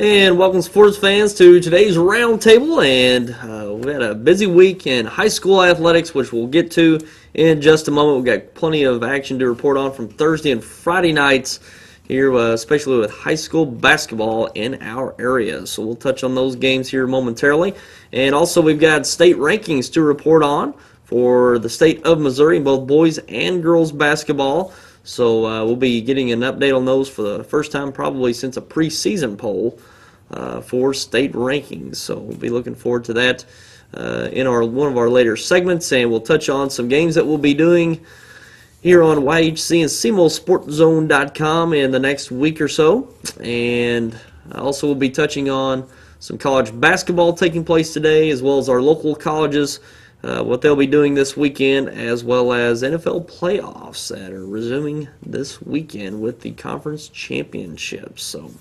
And welcome, sports fans, to today's roundtable. And we had a busy week in high school athletics, which we'll get to in just a moment. We've got plenty of action to report on from Thursday and Friday nights here, especially with high school basketball in our area. So we'll touch on those games here momentarily. And also we've got state rankings to report on for the state of Missouri in both boys and girls basketball. So we'll be getting an update on those for the first time probably since a preseason poll for state rankings. So we'll be looking forward to that in one of our later segments, and we'll touch on some games that we'll be doing here on YHC and CMOSportZone.com in the next week or so. And also we'll be touching on some college basketball taking place today, as well as our local colleges, what they'll be doing this weekend, as well as NFL playoffs that are resuming this weekend with the conference championships. So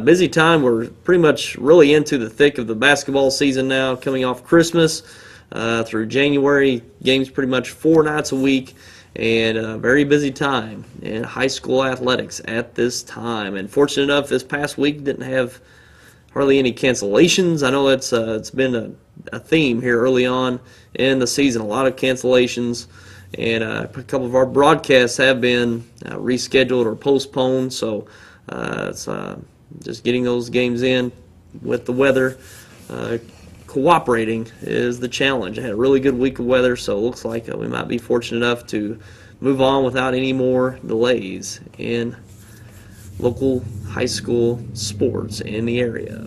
busy time. We're pretty much really into the thick of the basketball season now, coming off Christmas through January. Games pretty much 4 nights a week, and a very busy time in high school athletics at this time. And fortunate enough, this past week didn't have hardly any cancellations. I know it's been a theme here early on in the season, a lot of cancellations, and a couple of our broadcasts have been rescheduled or postponed. So it's just getting those games in with the weather cooperating is the challenge. I had a really good week of weather, so it looks like we might be fortunate enough to move on without any more delays in local high school sports in the area.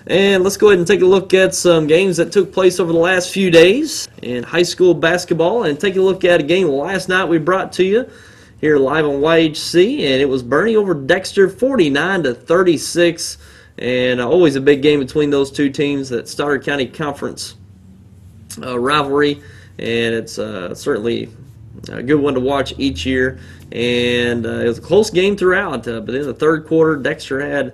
And let's go ahead and take a look at some games that took place over the last few days in high school basketball, and take a look at a game last night we brought to you here live on YHC, and it was Bernie over Dexter 49-36, and always a big game between those two teams, that Stoddard County Conference rivalry, and it's certainly a good one to watch each year. And it was a close game throughout, but in the third quarter, Dexter had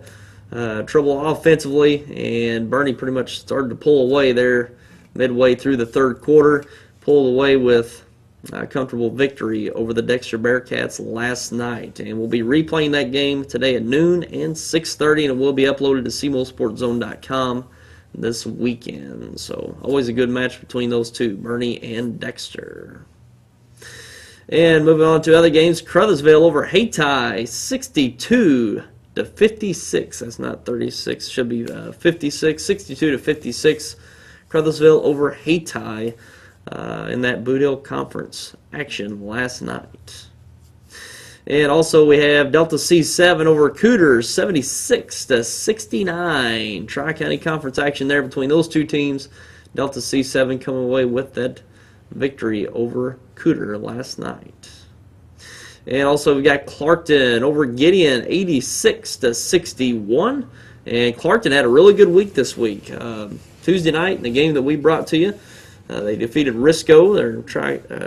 trouble offensively, and Bernie pretty much started to pull away there midway through the third quarter, pulled away with a comfortable victory over the Dexter Bearcats last night. And we'll be replaying that game today at noon and 6:30, and it will be uploaded to CMOSportZone.com this weekend. So always a good match between those two, Bernie and Dexter. And moving on to other games, Crothersville over Hayti, 62-56. That's not 36, should be 56. 62-56. Crothersville over Hayti in that Boot Hill Conference action last night. And also we have Delta C7 over Cooters, 76-69. Tri-County Conference action there between those two teams. Delta C7 coming away with that victory over Cooter last night. And also we got Clarkton over Gideon, 86-61. And Clarkton had a really good week this week. Tuesday night in the game that we brought to you, they defeated Risco, their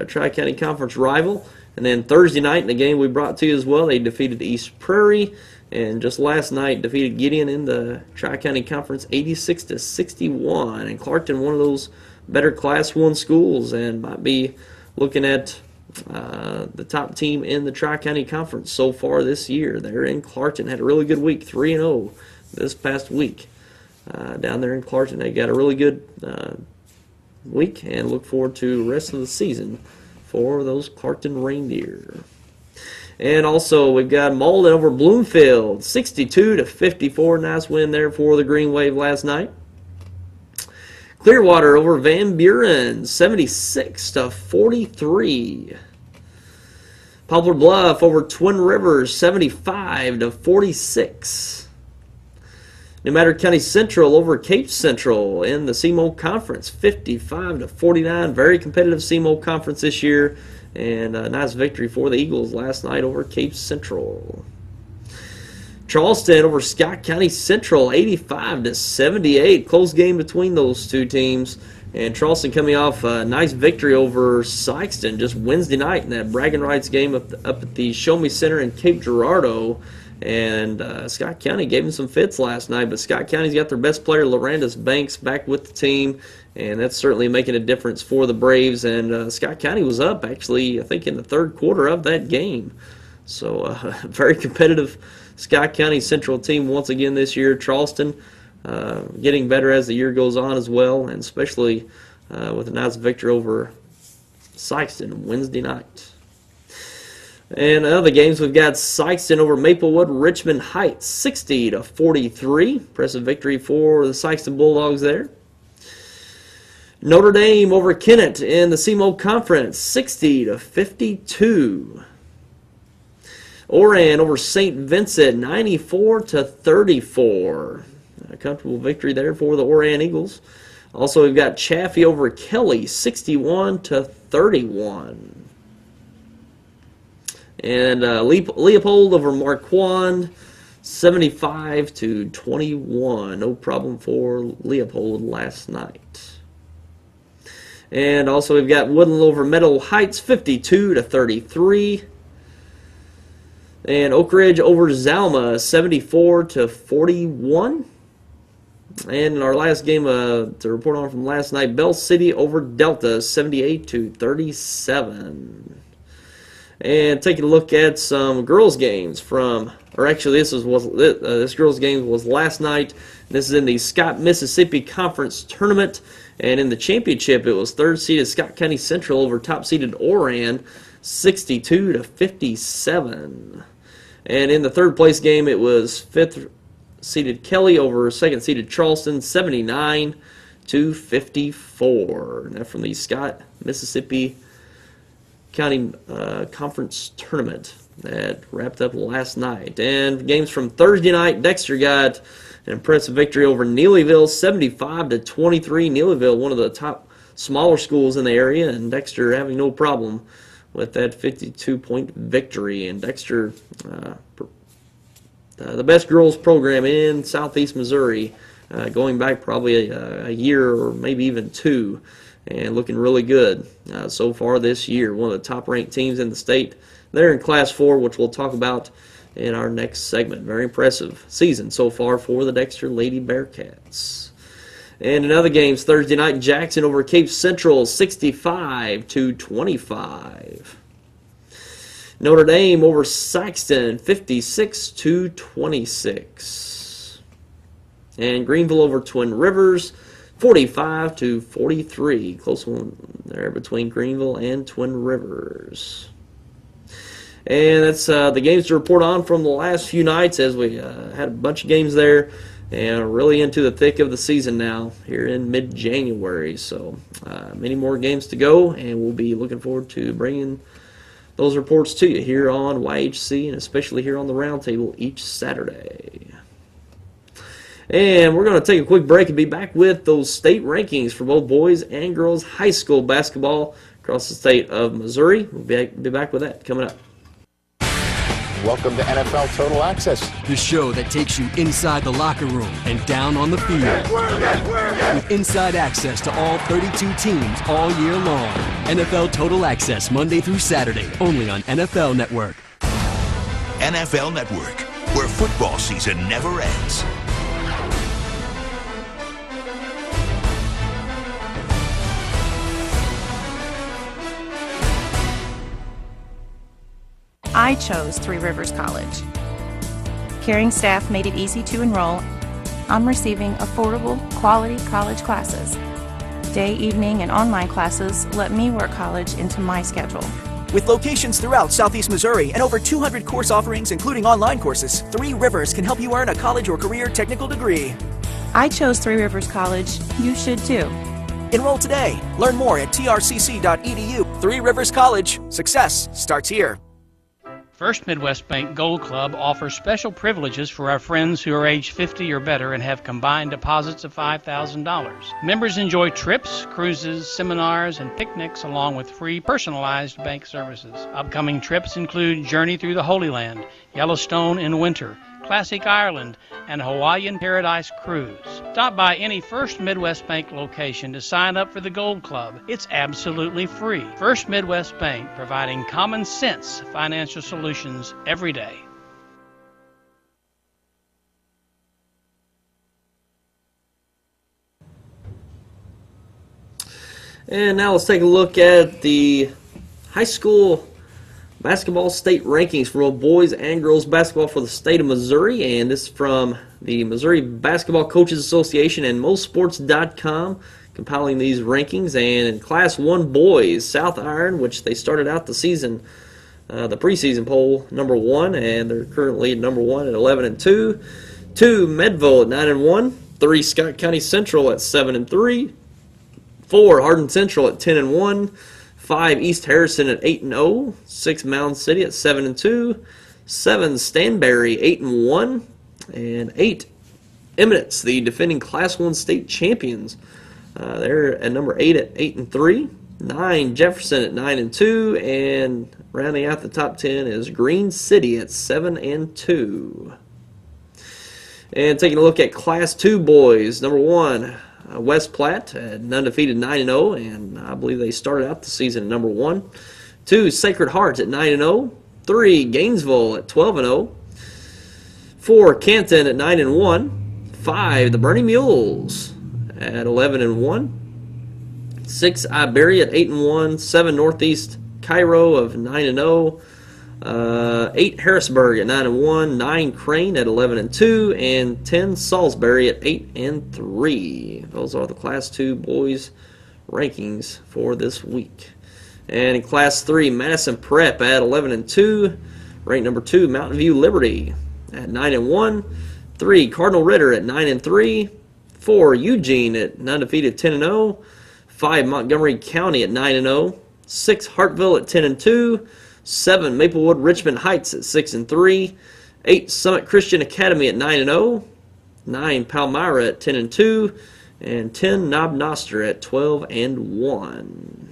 Tri-County Conference rival. And then Thursday night in the game we brought to you as well, they defeated East Prairie. And just last night defeated Gideon in the Tri-County Conference, 86-61. And Clarkton, one of those better Class 1 schools, and might be looking at the top team in the Tri-County Conference so far this year. They're in Clarkton, had a really good week, 3-0 this past week down there in Clarkton. They got a really good week, and look forward to the rest of the season for those Clarkton Reindeer. And also we've got Malden over Bloomfield, 62-54. Nice win there for the Green Wave last night. Clearwater over Van Buren, 76-43. Poplar Bluff over Twin Rivers, 75-46. New Madrid County Central over Cape Central in the CMO Conference, 55-49. Very competitive CMO Conference this year, and a nice victory for the Eagles last night over Cape Central. Charleston over Scott County Central, 85-78. Close game between those two teams. And Charleston coming off a nice victory over Sykeston just Wednesday night in that bragging rights game up at the Show Me Center in Cape Girardeau. And Scott County gave them some fits last night, but Scott County's got their best player, Larandis Banks, back with the team, and that's certainly making a difference for the Braves. And Scott County was up, actually, I think in the third quarter of that game. So very competitive Scott County Central team once again this year. Charleston getting better as the year goes on as well, and especially with a nice victory over Sykeston Wednesday night. And other games, we've got Sykeston over Maplewood, Richmond Heights, 60-43. Impressive victory for the Sykeston Bulldogs there. Notre Dame over Kennett in the CMO Conference, 60-52. Oran over St. Vincent, 94-34. A comfortable victory there for the Oran Eagles. Also, we've got Chaffee over Kelly, 61-31. And Leopold over Marquand, 75-21. No problem for Leopold last night. And also we've got Woodland over Meadow Heights, 52-33. And Oak Ridge over Zalma, 74-41. And in our last game to report on from last night, Bell City over Delta, 78-37. And taking a look at some girls' games from, or actually this girls' game was last night. This is in the Scott, Mississippi Conference Tournament. And in the championship, it was third-seeded Scott County Central over top-seeded Oran, 62-57. And in the third-place game, it was fifth-seeded Kelly over second-seeded Charleston, 79-54. Now from the Scott, Mississippi County Conference Tournament that wrapped up last night. And games from Thursday night, Dexter got an impressive victory over Neelyville, 75-23. Neelyville, one of the top smaller schools in the area, and Dexter having no problem with that 52-point victory. And Dexter, the best girls program in southeast Missouri, going back probably a year or maybe even two, and looking really good so far this year. One of the top-ranked teams in the state. They're in Class 4, which we'll talk about in our next segment. Very impressive season so far for the Dexter Lady Bearcats. And in other games, Thursday night, Jackson over Cape Central, 65-25. Notre Dame over Saxton, 56-26. And Greenville over Twin Rivers, 45-43. Close one there between Greenville and Twin Rivers. And that's the games to report on from the last few nights, as we had a bunch of games there and really into the thick of the season now here in mid-January. So many more games to go, and we'll be looking forward to bringing those reports to you here on YHC and especially here on the Roundtable each Saturday. And we're going to take a quick break and be back with those state rankings for both boys and girls high school basketball across the state of Missouri. We'll be back with that coming up. Welcome to NFL Total Access, the show that takes you inside the locker room and down on the field. With inside access to all 32 teams all year long. NFL Total Access, Monday through Saturday, only on NFL Network. NFL Network, where football season never ends. I chose Three Rivers College. Caring staff made it easy to enroll. I'm receiving affordable, quality college classes. Day, evening, and online classes let me work college into my schedule. With locations throughout Southeast Missouri and over 200 course offerings, including online courses, Three Rivers can help you earn a college or career technical degree. I chose Three Rivers College. You should too. Enroll today. Learn more at trcc.edu. Three Rivers College. Success starts here. First Midwest Bank Gold Club offers special privileges for our friends who are age 50 or better and have combined deposits of $5,000. Members enjoy trips, cruises, seminars, and picnics along with free personalized bank services. Upcoming trips include Journey Through the Holy Land, Yellowstone in winter, Classic Ireland, and Hawaiian Paradise Cruise. Stop by any First Midwest Bank location to sign up for the Gold Club. It's absolutely free. First Midwest Bank, providing common sense financial solutions every day. And now let's take a look at the high school basketball state rankings for both boys and girls basketball for the state of Missouri, and this is from the Missouri Basketball Coaches Association and MostSports.com, compiling these rankings. And in Class 1 boys, South Iron, which they started out the season, the preseason poll, number 1, and they're currently number 1 at 11-2. 2, Medville at 9-1. 3, Scott County Central at 7-3. 4, Hardin Central at 10-1. 5, East Harrison at 8-0. 6, Mound City at 7-2. 7, Stanberry 8-1. And 8, Eminence, the defending Class 1 state champions. They're at number 8 at 8-3. 9, Jefferson at 9-2. And rounding out the top 10 is Green City at 7-2. And taking a look at Class 2 boys, number 1, West Platte at an undefeated 9-0, and I believe they started out the season at number 1. 2, Sacred Hearts at 9-0. 3, Gainesville at 12-0. 4, Canton at 9-1. 5, the Bernie Mules at 11-1. 6, Iberia at 8-1. 7, Northeast Cairo of 9-0. 8, Harrisburg at 9-1, 9, Crane at 11-2, and 10, Salisbury at 8-3. Those are the Class 2 boys rankings for this week. And in Class 3, Madison Prep at 11-2, ranked number 2, Mountain View Liberty at 9-1, 3, Cardinal Ritter at 9-3, 4, Eugene at undefeated 10-0, 5, Montgomery County at 9-0, 6, Hartville at 10-2. 7, Maplewood Richmond Heights at 6-3. 8, Summit Christian Academy at 9-0. 9, Palmyra at 10-2. And 10, Knob Noster at 12-1.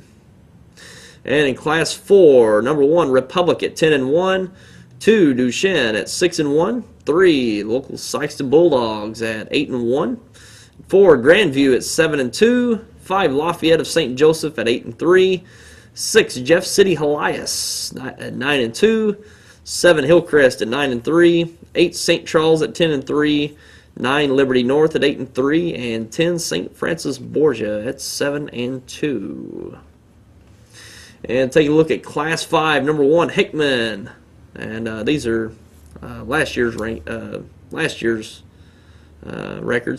And in Class 4, number 1, Republic at 10-1. 2, Duchesne at 6-1. 3, local Sykeston Bulldogs at 8-1. 4, Grandview at 7-2. 5, Lafayette of St. Joseph at 8-3. 6, Jeff City Helias at 9-2. 7, Hillcrest at 9-3. 8, St. Charles at 10-3. 9, Liberty North at 8-3. And 10, St. Francis Borgia at 7-2. And take a look at Class 5, number 1, Hickman. And these are last year's records.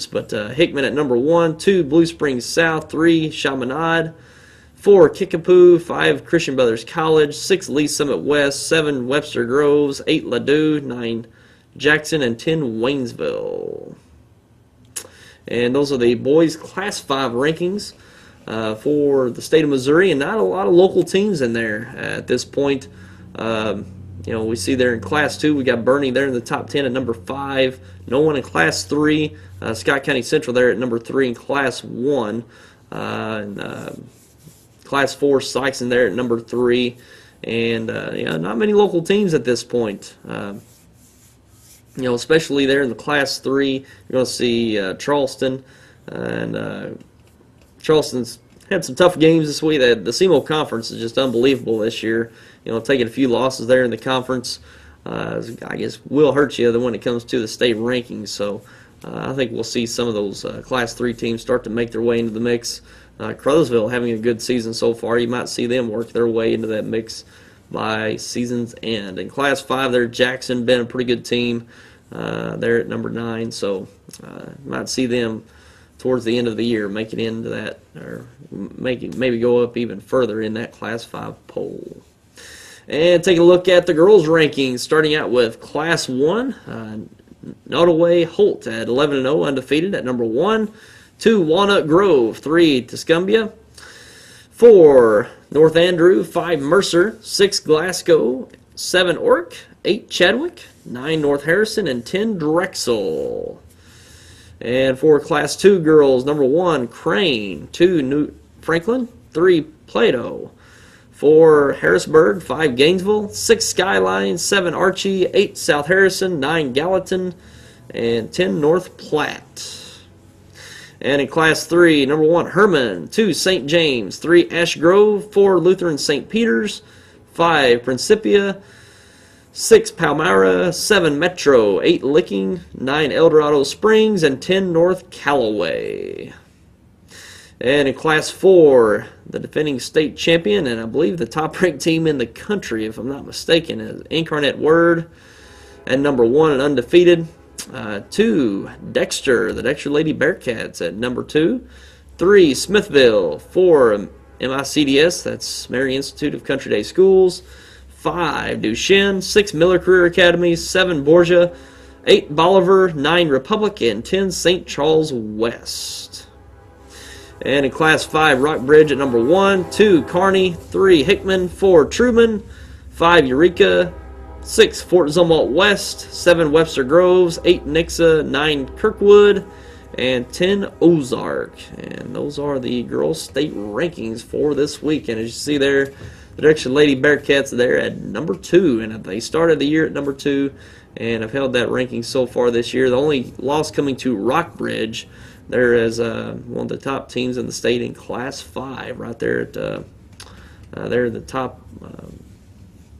But Hickman at number 1, 2, Blue Springs South, 3, Chaminade, 4, Kickapoo, 5, Christian Brothers College, 6, Lee Summit West, 7, Webster Groves, 8, Ladue, 9, Jackson, and 10, Waynesville. And those are the boys' Class 5 rankings for the state of Missouri, and not a lot of local teams in there at this point. We see there in Class 2, we got Bernie there in the top 10 at number 5. No one in Class 3. Scott County Central there at number 3 in Class 1. Class 4, Sykes in there at number 3. And, not many local teams at this point. Especially there in the Class 3, you're going to see Charleston. And Charleston's had some tough games this week. The SEMO Conference is just unbelievable this year. Taking a few losses there in the conference, I guess, will hurt you when it comes to the state rankings. So I think we'll see some of those Class 3 teams start to make their way into the mix. Crothersville having a good season so far. You might see them work their way into that mix by season's end. In Class 5 there, Jackson been a pretty good team. They're at number 9, so might see them towards the end of the year make it into that, or maybe go up even further in that Class 5 poll. And take a look at the girls' rankings, starting out with Class 1. Nottoway Holt at 11-0, undefeated at number 1. 2, Walnut Grove. 3, Tuscumbia. 4, North Andrew. 5, Mercer. 6, Glasgow. 7, Ork. 8, Chadwick. 9, North Harrison. And 10, Drexel. And for Class 2 girls, number 1, Crane. 2, New Franklin. 3, Plato. 4, Harrisburg. 5, Gainesville. 6, Skyline. 7, Archie. 8, South Harrison. 9, Gallatin. And 10, North Platte. And in Class 3, number 1, Herman. 2, St. James. 3, Ash Grove. 4, Lutheran St. Peter's. 5, Principia. 6, Palmyra. 7, Metro. 8, Licking. 9, El Dorado Springs. And 10, North Callaway. And in Class 4, the defending state champion, and I believe the top-ranked team in the country, if I'm not mistaken, is Incarnate Word at number 1 and undefeated. 2, Dexter, the Dexter Lady Bearcats at number 2. 3, Smithville. 4, MICDS, that's Mary Institute of Country Day Schools. 5, Duchenne. 6, Miller Career Academy. 7, Borgia. 8, Bolivar. 9, Republic. And 10, St. Charles West. And in Class 5, Rockbridge at number 1. 2, Kearney. 3, Hickman. 4, Truman. 5, Eureka. 6, Fort Zumwalt West. 7, Webster Groves. 8, Nixa. 9, Kirkwood. And 10, Ozark. And those are the girls' state rankings for this week. And as you see there, the Dexter Lady Bearcats there at number 2. And they started the year at number 2 and have held that ranking so far this year. The only loss coming to Rockbridge. There is one of the top teams in the state in Class 5 right there at they're the top.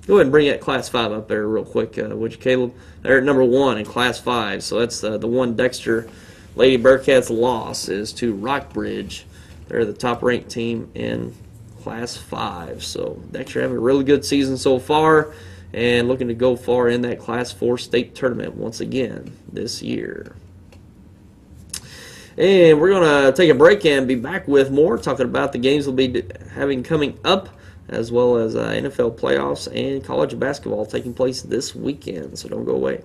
Go ahead and bring that Class 5 up there real quick, would you, Caleb? They're at number 1 in Class 5. So that's the one Dexter Lady Bearcats loss is to Rockbridge. They're the top-ranked team in Class 5. So Dexter having a really good season so far and looking to go far in that Class 4 state tournament once again this year. And we're going to take a break and be back with more, talking about the games we'll be having coming up, as well as NFL playoffs and college basketball taking place this weekend. So don't go away.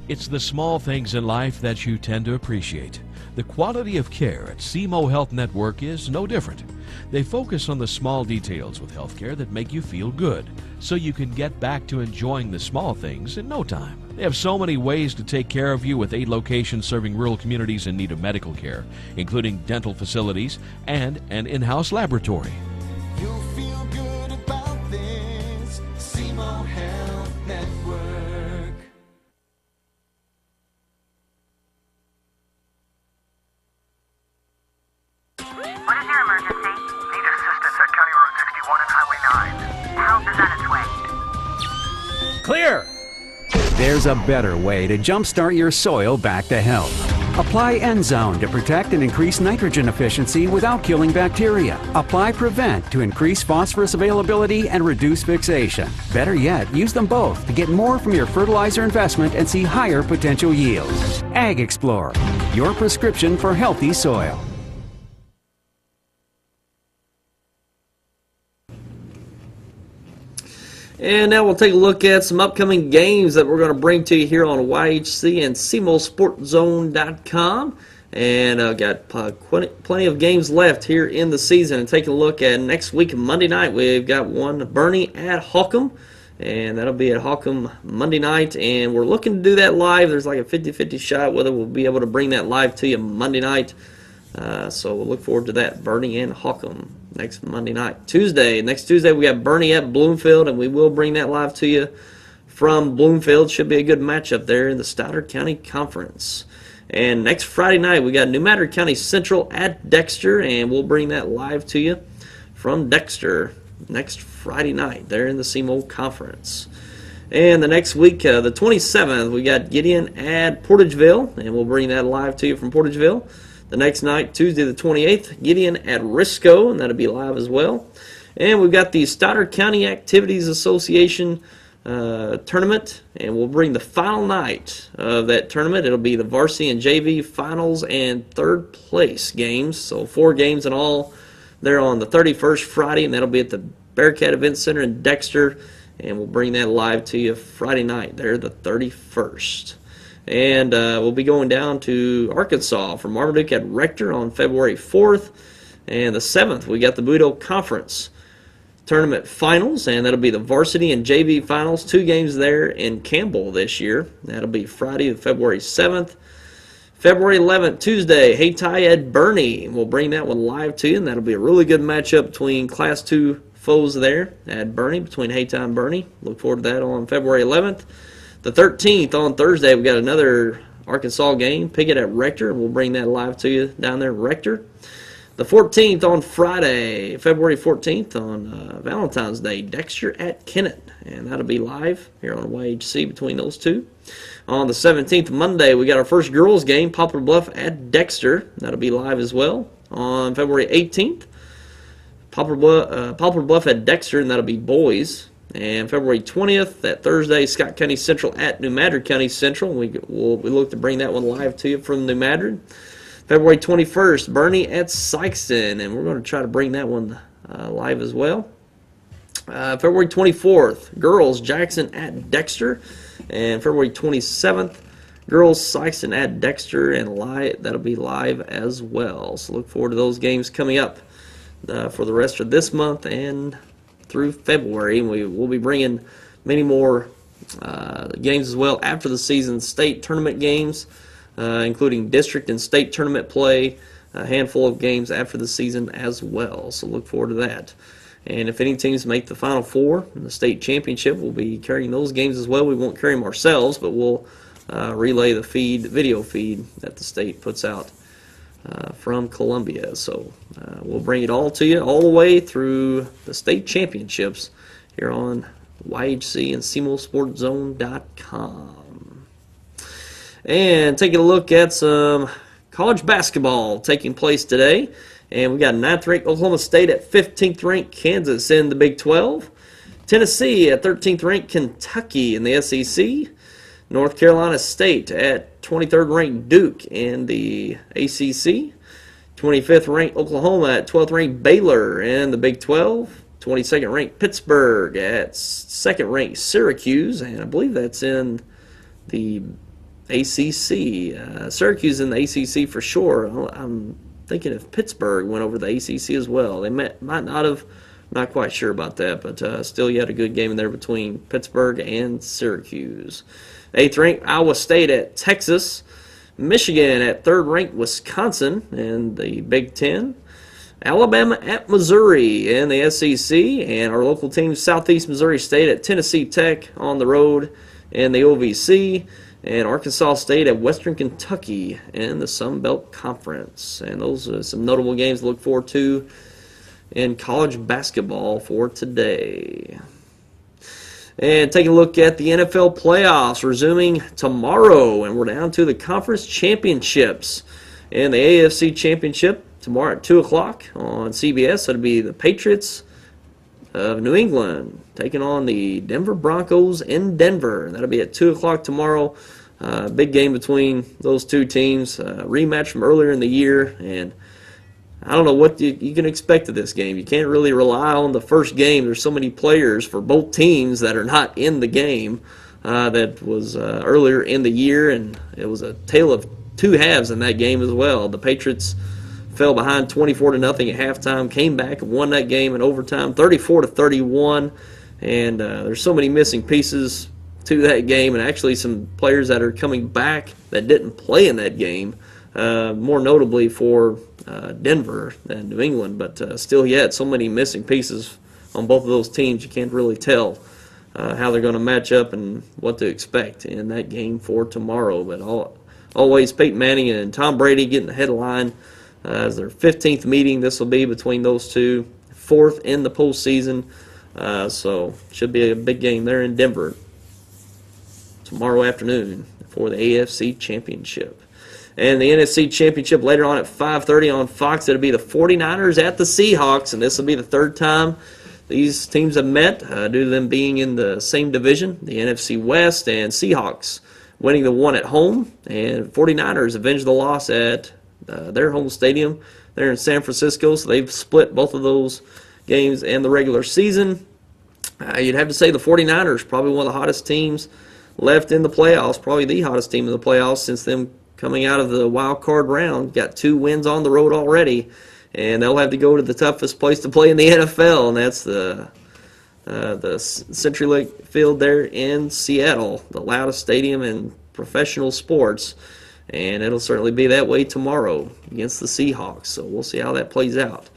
It's the small things in life that you tend to appreciate. The quality of care at SEMO Health Network is no different. They focus on the small details with healthcare that make you feel good, so you can get back to enjoying the small things in no time. They have so many ways to take care of you with 8 locations serving rural communities in need of medical care, including dental facilities and an in-house laboratory. You'll feel good about this. SEMO Health Network. What is your emergency? Need assistance at County Road 61 and Highway 9. Help is on its way. Clear! There's a better way to jumpstart your soil back to health. Apply Endzone to protect and increase nitrogen efficiency without killing bacteria. Apply Prevent to increase phosphorus availability and reduce fixation. Better yet, use them both to get more from your fertilizer investment and see higher potential yields. Ag Explorer, your prescription for healthy soil. And now we'll take a look at some upcoming games that we're going to bring to you here on YHC and SEMOSportZone.com. And I've got plenty of games left here in the season. And taking a look at next week, Monday night, we've got one Bernie at Holcomb. And that'll be at Holcomb Monday night. And we're looking to do that live. There's like a 50-50 shot whether we'll be able to bring that live to you Monday night. So we'll look forward to that, Bernie and Holcomb, next Monday night. Next Tuesday, we got Bernie at Bloomfield, and we will bring that live to you from Bloomfield. Should be a good matchup there in the Stoddard County Conference. And next Friday night, we got New Madrid County Central at Dexter, and we'll bring that live to you from Dexter next Friday night there in the SEMO Conference. And the next week, the 27th, we got Gideon at Portageville, and we'll bring that live to you from Portageville. The next night, Tuesday the 28th, Gideon at Risco, and that'll be live as well. And we've got the Stoddard County Activities Association tournament, and we'll bring the final night of that tournament. It'll be the varsity and JV finals and third place games. So 4 games in all there on the 31st Friday, and that'll be at the Bearcat Event Center in Dexter. And we'll bring that live to you Friday night there, the 31st. And we'll be going down to Arkansas for Marmaduke at Rector on February 4th. And the 7th, we got the Budo Conference Tournament Finals, and that'll be the varsity and JV finals. 2 games there in Campbell this year. That'll be Friday, February 7th. February 11th, Tuesday, Hayti at Bernie. We'll bring that one live to you, and that'll be a really good matchup between Class 2 foes there at Bernie, between Hayti and Bernie. Look forward to that on February 11th. The 13th, on Thursday, we got another Arkansas game, Pickett at Rector, and we'll bring that live to you down there in Rector. The 14th on Friday, February 14th on Valentine's Day, Dexter at Kennett, and that'll be live here on YHC between those two. On the 17th, Monday, we got our first girls game, Poplar Bluff at Dexter. That'll be live as well. On February 18th, Poplar Bluff at Dexter, and that'll be boys. And February 20th, that Thursday, Scott County Central at New Madrid County Central. We look to bring that one live to you from New Madrid. February 21st, Bernie at Sykeston, and we're going to try to bring that one live as well. February 24th, girls, Jackson at Dexter. And February 27th, girls, Sykeston at Dexter, and that'll be live as well. So look forward to those games coming up for the rest of this month and through February. We'll be bringing many more games as well after the season, state tournament games, including district and state tournament play, a handful of games after the season as well. So look forward to that. And if any teams make the Final Four in the state championship, we'll be carrying those games as well. We won't carry them ourselves, but we'll relay the video feed that the state puts out from Columbia. So we'll bring it all to you all the way through the state championships here on YHC and SemoSportsZone.com. And taking a look at some college basketball taking place today. And we got 9th ranked Oklahoma State at 15th ranked Kansas in the Big 12. Tennessee at 13th ranked Kentucky in the SEC. North Carolina State at 23rd ranked Duke in the ACC. 25th ranked Oklahoma at 12th ranked Baylor in the Big 12. 22nd ranked Pittsburgh at 2nd ranked Syracuse, and I believe that's in the ACC. Syracuse in the ACC for sure. I'm thinking if Pittsburgh went over the ACC as well. They might not have. Not quite sure about that, but still you had a good game in there between Pittsburgh and Syracuse. 8th ranked Iowa State at Texas. Michigan at 3rd ranked Wisconsin in the Big 10. Alabama at Missouri in the SEC. And our local team, Southeast Missouri State at Tennessee Tech on the road in the OVC. And Arkansas State at Western Kentucky in the Sun Belt Conference. And those are some notable games to look forward to in college basketball for today. And taking a look at the NFL playoffs resuming tomorrow. And we're down to the conference championships. And the AFC championship tomorrow at 2 o'clock on CBS. That'll be the Patriots of New England taking on the Denver Broncos in Denver. And that'll be at 2 o'clock tomorrow. Big game between those two teams. Rematch from earlier in the year. And I don't know what you can expect of this game. You can't really rely on the first game. There's so many players for both teams that are not in the game. That was earlier in the year, and it was a tale of two halves in that game as well. The Patriots fell behind 24-0 at halftime, came back and won that game in overtime, 34-31. And there's so many missing pieces to that game, and actually some players that are coming back that didn't play in that game, more notably for Denver than New England. But still yet, so many missing pieces on both of those teams, you can't really tell how they're going to match up and what to expect in that game for tomorrow. But always Peyton Manning and Tom Brady getting the headline as their 15th meeting. This will be between those two, 4th in the postseason. So should be a big game there in Denver tomorrow afternoon for the AFC Championship. And the NFC Championship later on at 5:30 on Fox. It'll be the 49ers at the Seahawks, and this will be the third time these teams have met due to them being in the same division, the NFC West, and Seahawks winning the one at home, and 49ers avenged the loss at their home stadium there in San Francisco. So they've split both of those games in the regular season. You'd have to say the 49ers, probably one of the hottest teams left in the playoffs, probably the hottest team in the playoffs since them coming out of the wild card round. Got 2 wins on the road already, and they'll have to go to the toughest place to play in the NFL, and that's the CenturyLink Field there in Seattle, the loudest stadium in professional sports. And it'll certainly be that way tomorrow against the Seahawks. So we'll see how that plays out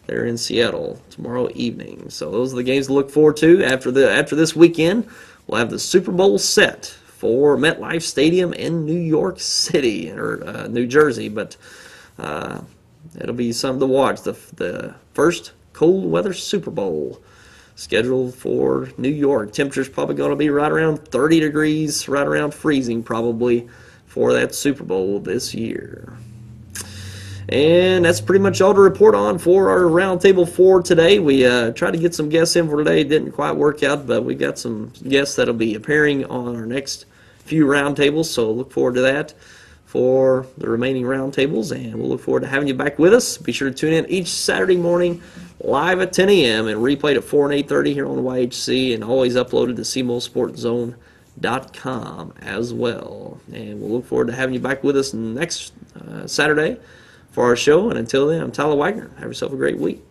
there in Seattle tomorrow evening. So those are the games to look forward to. After this weekend, we'll have the Super Bowl set for MetLife Stadium in New York City, or New Jersey. But it'll be something to watch. The first cold weather Super Bowl scheduled for New York. Temperature's probably going to be right around 30 degrees, right around freezing probably for that Super Bowl this year. And that's pretty much all to report on for our roundtable for today. We tried to get some guests in for today. Didn't quite work out, but we got some guests that'll be appearing on our next few roundtables, so look forward to that for the remaining roundtables, and we'll look forward to having you back with us. Be sure to tune in each Saturday morning live at 10 a.m. and replayed at 4 and 8:30 here on the YHC, and always uploaded to CMOSportZone.com as well. And we'll look forward to having you back with us next Saturday for our show. And until then, I'm Tyler Wagner. Have yourself a great week.